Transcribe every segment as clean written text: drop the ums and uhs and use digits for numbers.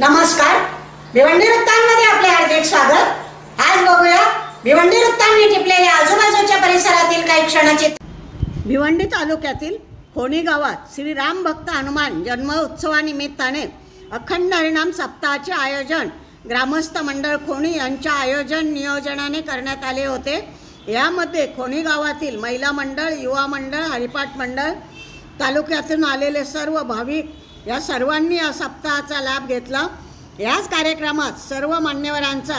नमस्कार, भिवंडी वृत्तांमध्ये आपले हार्दिक स्वागत। आज बघूया भिवंडी वृत्तांनी टिपलेल्या आजूबाजूच्या परिसरातील काही क्षणाचे। भिवंडी तालुक्यातील खोणी गावात श्री राम भक्त हनुमान जन्म उत्सवानिमित्ताने अखंड हरिनाम सप्ताहाचे आयोजन ग्रामस्थ मंडळ खोणी यांच्या आयोजन नियोजनाने करण्यात आले होते। यामध्ये खोणी गावातील महिला मंडळ, युवा मंडळ, हरिपाठ मंडळ, तालुक्यातून आलेले सर्व भाविक या सर्वांनी या सप्ताहाचा लाभ घेतला। याच कार्यक्रमात सर्व मान्यवरांचा,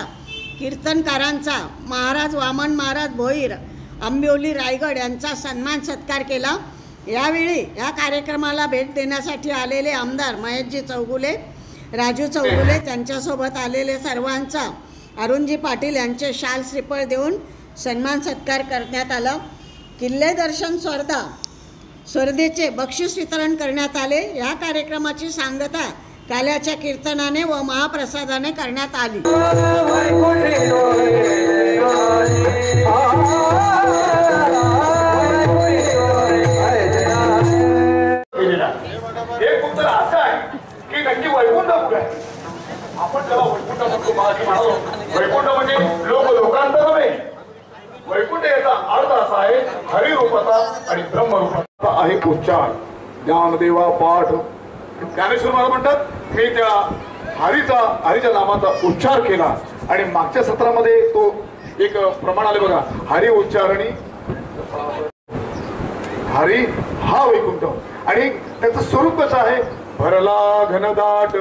कीर्तनकारांचा, महाराज वामन महाराज भोईर, आंबिवली रायगड यांचा सन्मान सत्कार केला। यावेळी या कार्यक्रमाला भेट देण्यासाठी आलेले आमदार महेशजी चौगुले, राजू चौगुले, त्यांच्यासोबत आलेले सर्वांचा अरुणजी पाटील यांचे शाल श्रीफळ देऊन सन्मान सत्कार करण्यात आला। किल्ले दर्शन स्पर्धेचे बक्षीस वितरण करण्यात आले। या कार्यक्रमाची सांगता काल्याच्या कीर्तनाने व महाप्रसादाने करण्यात आली। एक उत्तर असं आहे की नक्की वैकुंठ कुठे आहे? आपण जेव्हा वैकुंठ म्हणतो वैकुंठ म्हणजे लोकांत नव्हे। वैकुंठ याचा अर्थ असा आहे हरिरूपाचा आणि ब्रह्मरूपाचा आहे उच्चार। ज्ञानदेवा पाठ ज्ञानेश्वर महाराज म्हणतात मी त्या हरीच्या नामाचा उच्चार केला आणि मागच्या सत्रामध्ये तो एक प्रमाण आले बघा, हरी उच्चारणी हरी हा वैकुंठ आणि त्याचं स्वरूप कसं आहे? भरला घनदाट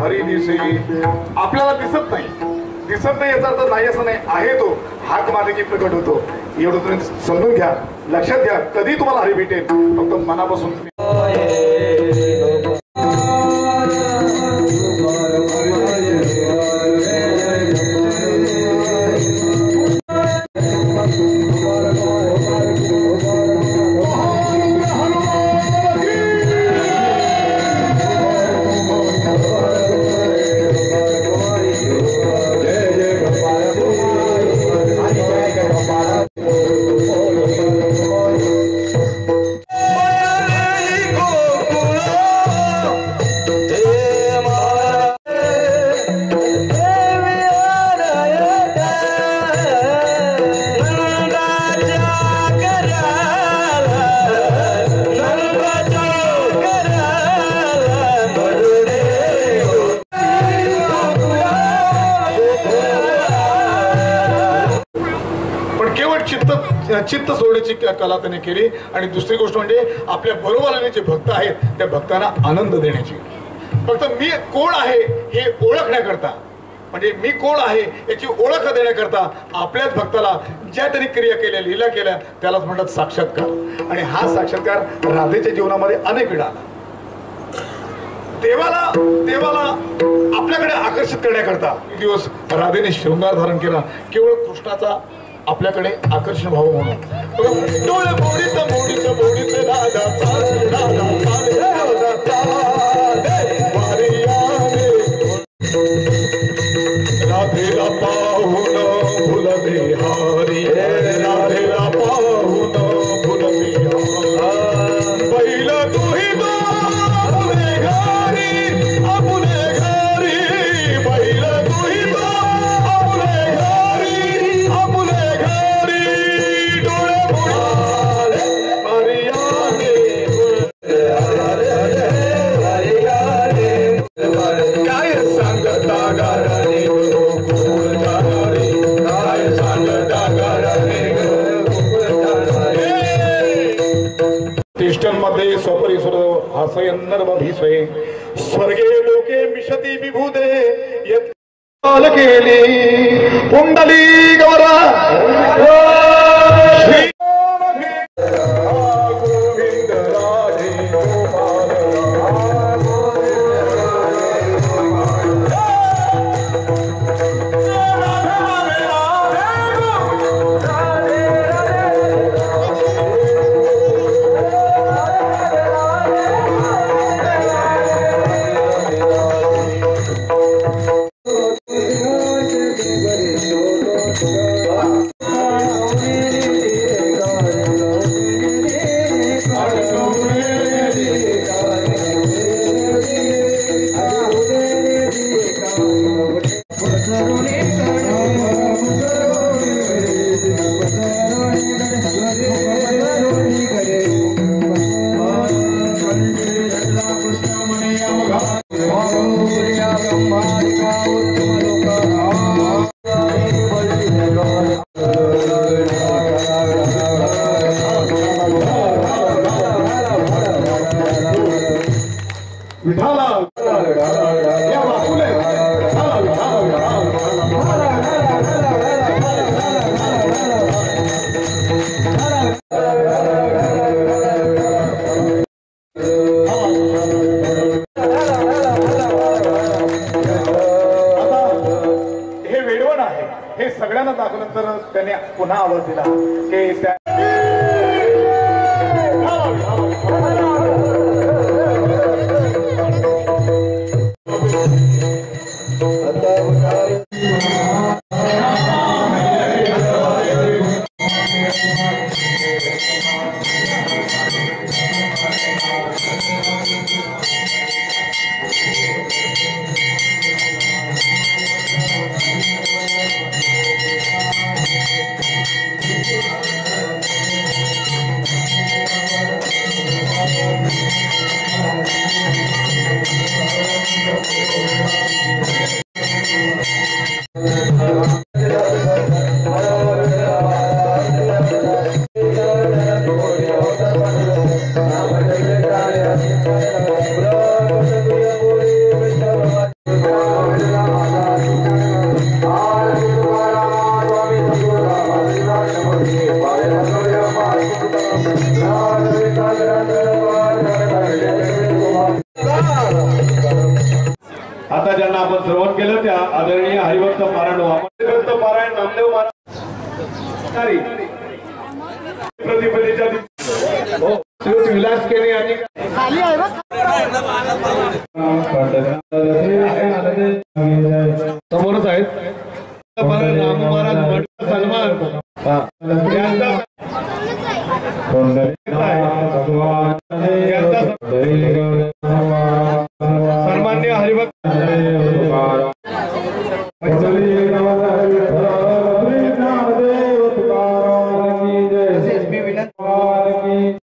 हरी दिसे। आपल्याला दिसत नाही याचा अर्थ नाही असं नाही, आहे तो हात मारले की प्रकट होतो। एवढं तुम्ही समजून घ्या, लक्षात घ्या। कधी तुम्हाला हरी भेटेल फक्त मनापासून। चित्त सोडण्याची कला त्याने केली। आणि दुसरी गोष्ट म्हणजे आपल्या बरोबर आलेले जे भक्त आहेत त्या भक्तांना आनंद देण्याची। फक्त मी कोण आहे हे ओळखण्याकरता, म्हणजे मी कोण आहे याची ओळख देण्याकरता आपल्याच भक्ताला ज्या तरी क्रिया केल्या, लीला केल्या त्यालाच म्हणतात साक्षात्कार। आणि हा साक्षात्कार राधेच्या जीवनामध्ये अनेक वेळा आला। देवाला आपल्याकडे आकर्षित करण्याकरता दिवस राधेने शृंगार धारण केला, केवळ कृष्णाचा आपल्याकडे आकर्षण व्हावं म्हणून। डोळे मोडीत मोडीत मोडीत राधा राधेला पाहून फुलते हारी, राधेला पाहून फुलते हारी। बैल तुही तो आपले घरी, आपले घरी बैल तुही तो आपले घरी, आपले मध्ये स्वपरिसर हसयन्नर्वभिस्वे स्वर्गे लोके मिशति विभूते यत् केली पुंडली गौरा विठाला या बापूले विठाला विठाला हे वेडवण आहे हे सगळ्यांना दाखवलं तर त्याने पुन्हा आवाज दिला की त्या आता ज्यांना आपण श्रवण केलं त्या आदरणीय हरिभक्त पारायण हरिभक्त पारायण नामदेव महाराज प्रतिपदेच्या हो श्री विलास केले यांनी समोरच आहेत राम महाराज सन्मान सन्मान्य हरिभक्त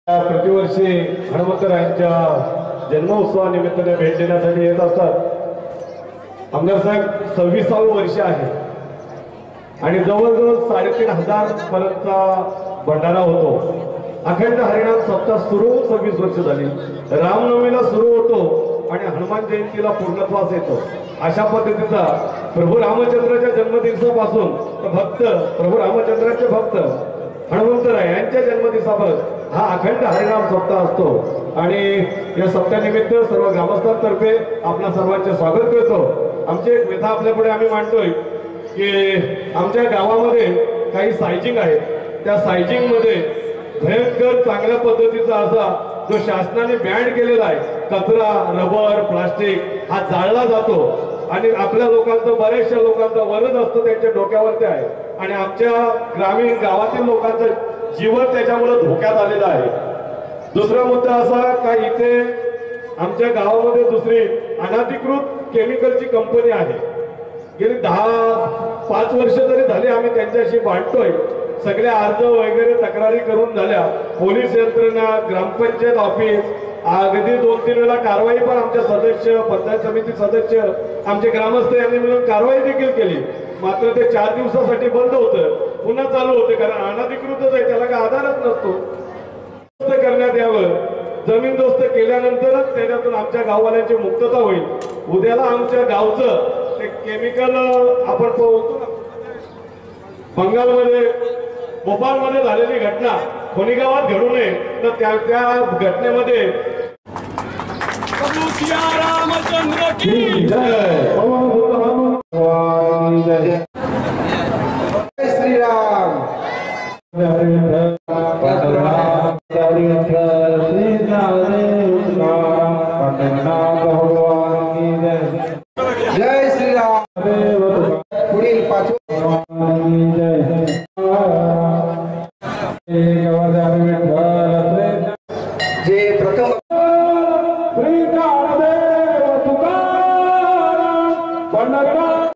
प्रतिवर्षी हनुमंतरायांच्या जन्मोत्सवानिमित्ताने भेट देण्यासाठी येत असतात। आमदार साहेब 26वे वर्ष आहे आणि जवळजवळ 3,500 पर्यंतचा भंडारा होतो। अखंड हरिनाम सप्ताह सुरू 26 वर्ष झाली। रामनवमीला सुरू होतो आणि हनुमान जयंतीला पूर्णत्वास येतो। अशा पद्धतीचा प्रभू रामचंद्राच्या जन्मदिवसापासून भक्त प्रभू रामचंद्राचे भक्त हनुमंतराय यांच्या जन्मदिवसापर्यंत हा अखंड हरिनाम सप्ताह असतो आणि या सप्ताहानिमित्त सर्व ग्रामस्थांतर्फे आपल्या सर्वांचे स्वागत करतो। आमची एक व्यथा आपल्यापुढे आम्ही मांडतोय की आमच्या गावामध्ये काही सायजिंग आहे, त्या सायजिंग मध्ये भयंकर चांगल्या पद्धतीचा असा जो शासनाने बॅन केलेला आहे कचरा रबर प्लास्टिक हा जाळला जातो आणि आपल्या लोकांचं बऱ्याचशा लोकांचा वरद असतो त्यांच्या डोक्यावरती आहे आणि आमच्या ग्रामीण गावातील लोकांचं जीवन त्याच्यामुळे धोक्यात आलेलं आहे। दुसरा मुद्दा असा का इथे आमच्या गावामध्ये दुसरी अनधिकृत केमिकलची कंपनी आहे। गेली 10-5 वर्ष जरी झाली आम्ही त्यांच्याशी भांडतोय, सगळे अर्ज वगैरे तक्रारी करून झाल्या, पोलीस यंत्रणा ग्रामपंचायत ऑफिस अगदी 2-3 वेळा कारवाई पण आमच्या सदस्य पंचायत समिती सदस्य आमचे ग्रामस्थ यांनी मिळून कारवाई देखील केली, मात्र ते 4 दिवसासाठी बंद होतं, पुन्हा चालू होते कारण अनधिकृतच आहे त्याला काही आधारच नसतो। करण्यात यावं, जमीनदोस्त केल्यानंतरच त्याच्यातून आमच्या गाववाल्यांची मुक्तता होईल। उद्याला आमच्या गावचं ते केमिकल आपण बोलतो ना बंगालमध्ये भोपाळमध्ये झालेली घटना कोणी गावात घडू नये तर त्या घटनेमध्ये रामचंद्र की जय श्रीराम जय श्रीराम। पुढील 5 जे प्रथम श्री